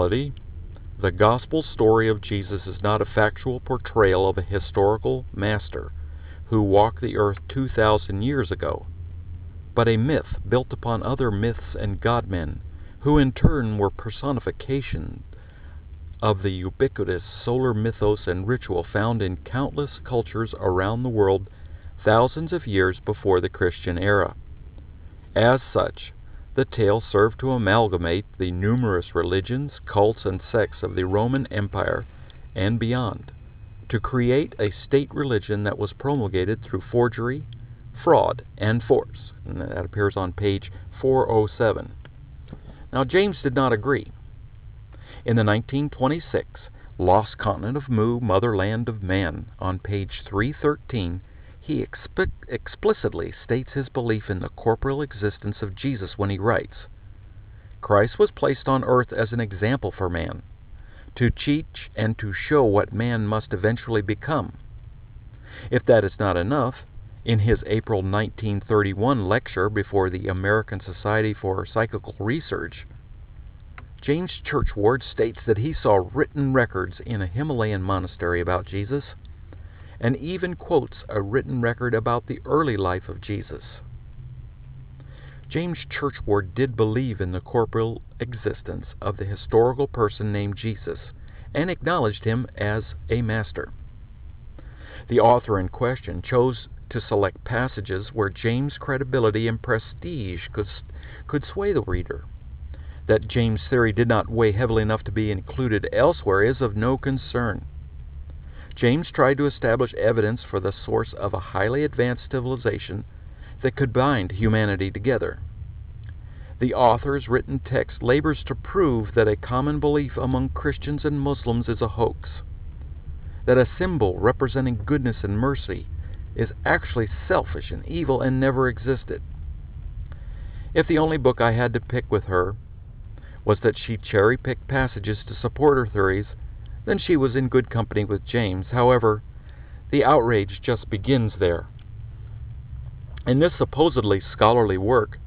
reality, the gospel story of Jesus is not a factual portrayal of a historical master who walked the earth 2,000 years ago, but a myth built upon other myths and godmen, who in turn were personification of the ubiquitous solar mythos and ritual found in countless cultures around the world thousands of years before the Christian era. As such, the tale served to amalgamate the numerous religions, cults, and sects of the Roman Empire and beyond, to create a state religion that was promulgated through forgery, fraud, and force. And that appears on page 407. Now, James did not agree. In the 1926 Lost Continent of Mu, Motherland of Man, on page 313, he explicitly states his belief in the corporeal existence of Jesus when he writes, "Christ was placed on earth as an example for man, to teach and to show what man must eventually become." If that is not enough, in his April 1931 lecture before the American Society for Psychical Research, James Churchward states that he saw written records in a Himalayan monastery about Jesus, and even quotes a written record about the early life of Jesus. James Churchward did believe in the corporeal existence of the historical person named Jesus, and acknowledged him as a master. The author in question chose to select passages where James' credibility and prestige could sway the reader. That James' theory did not weigh heavily enough to be included elsewhere is of no concern. James tried to establish evidence for the source of a highly advanced civilization that could bind humanity together. The author's written text labors to prove that a common belief among Christians and Muslims is a hoax, that a symbol representing goodness and mercy is actually selfish and evil and never existed. If the only book I had to pick with her was that she cherry-picked passages to support her theories, then she was in good company with James. However, the outrage just begins there. In this supposedly scholarly work,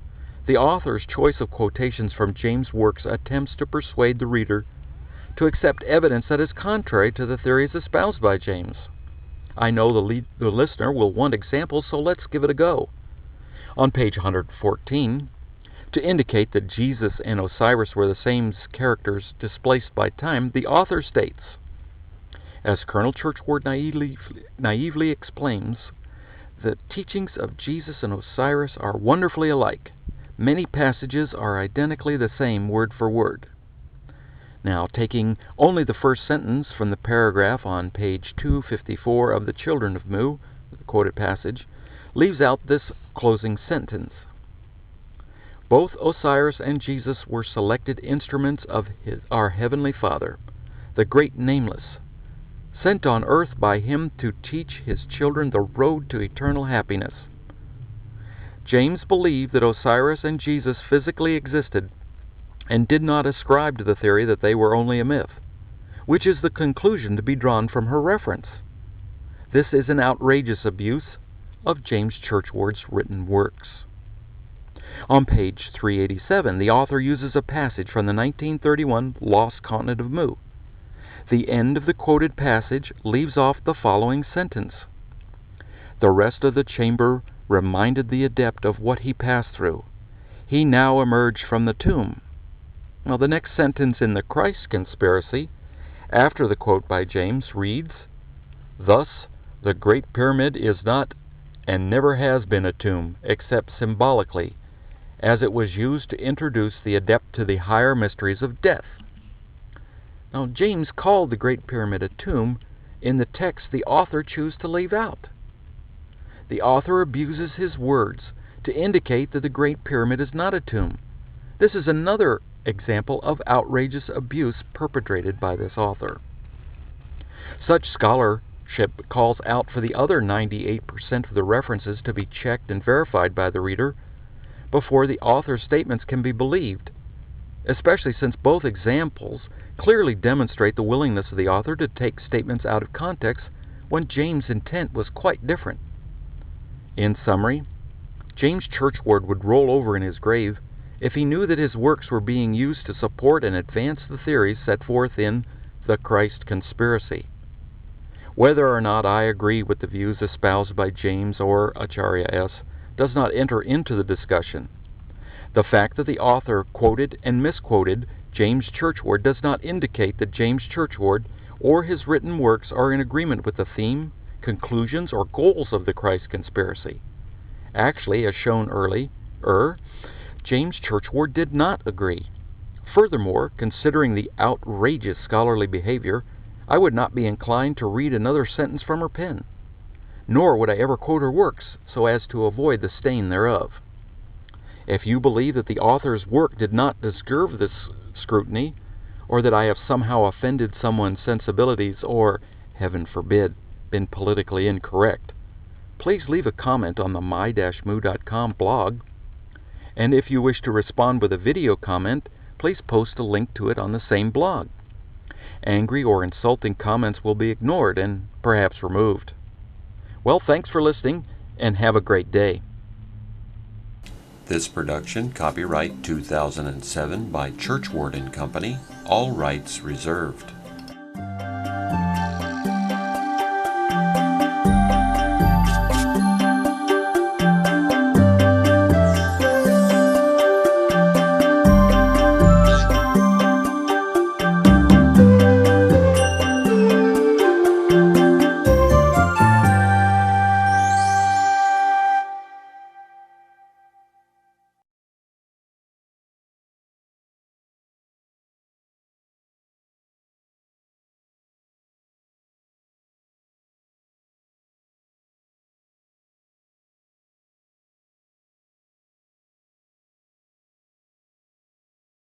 the author's choice of quotations from James' works attempts to persuade the reader to accept evidence that is contrary to the theories espoused by James. I know the listener will want examples, so let's give it a go. On page 114, to indicate that Jesus and Osiris were the same characters displaced by time, the author states, as Colonel Churchward naively explains, the teachings of Jesus and Osiris are wonderfully alike. Many passages are identically the same word for word. Now, taking only the first sentence from the paragraph on page 254 of The Children of Mu, the quoted passage, leaves out this closing sentence. Both Osiris and Jesus were selected instruments of our Heavenly Father, the Great Nameless, sent on earth by Him to teach His children the road to eternal happiness. James believed that Osiris and Jesus physically existed and did not ascribe to the theory that they were only a myth, which is the conclusion to be drawn from her reference. This is an outrageous abuse of James Churchward's written works. On page 387, the author uses a passage from the 1931 Lost Continent of Mu. The end of the quoted passage leaves off the following sentence. The rest of the chamber reminded the adept of what he passed through. He now emerged from the tomb. Now, the next sentence in the Christ conspiracy, after the quote by James, reads, Thus, the Great Pyramid is not and never has been a tomb, except symbolically, as it was used to introduce the adept to the higher mysteries of death. Now, James called the Great Pyramid a tomb. In the text, the author chose to leave out. The author abuses his words to indicate that the Great Pyramid is not a tomb. This is another example of outrageous abuse perpetrated by this author. Such scholarship calls out for the other 98% of the references to be checked and verified by the reader before the author's statements can be believed, especially since both examples clearly demonstrate the willingness of the author to take statements out of context when James' intent was quite different. In summary, James Churchward would roll over in his grave if he knew that his works were being used to support and advance the theories set forth in the Christ Conspiracy. Whether or not I agree with the views espoused by James or Acharya S. does not enter into the discussion. The fact that the author quoted and misquoted James Churchward does not indicate that James Churchward or his written works are in agreement with the theme, conclusions, or goals of the Christ Conspiracy. Actually, as shown earlier, James Churchward did not agree. Furthermore, considering the outrageous scholarly behavior, I would not be inclined to read another sentence from her pen, nor would I ever quote her works so as to avoid the stain thereof. If you believe that the author's work did not deserve this scrutiny, or that I have somehow offended someone's sensibilities or, heaven forbid, been politically incorrect, please leave a comment on the my-moo.com blog. And if you wish to respond with a video comment, please post a link to it on the same blog. Angry or insulting comments will be ignored and perhaps removed. Well, thanks for listening, and have a great day. This production, copyright 2007 by Churchward & Company, all rights reserved.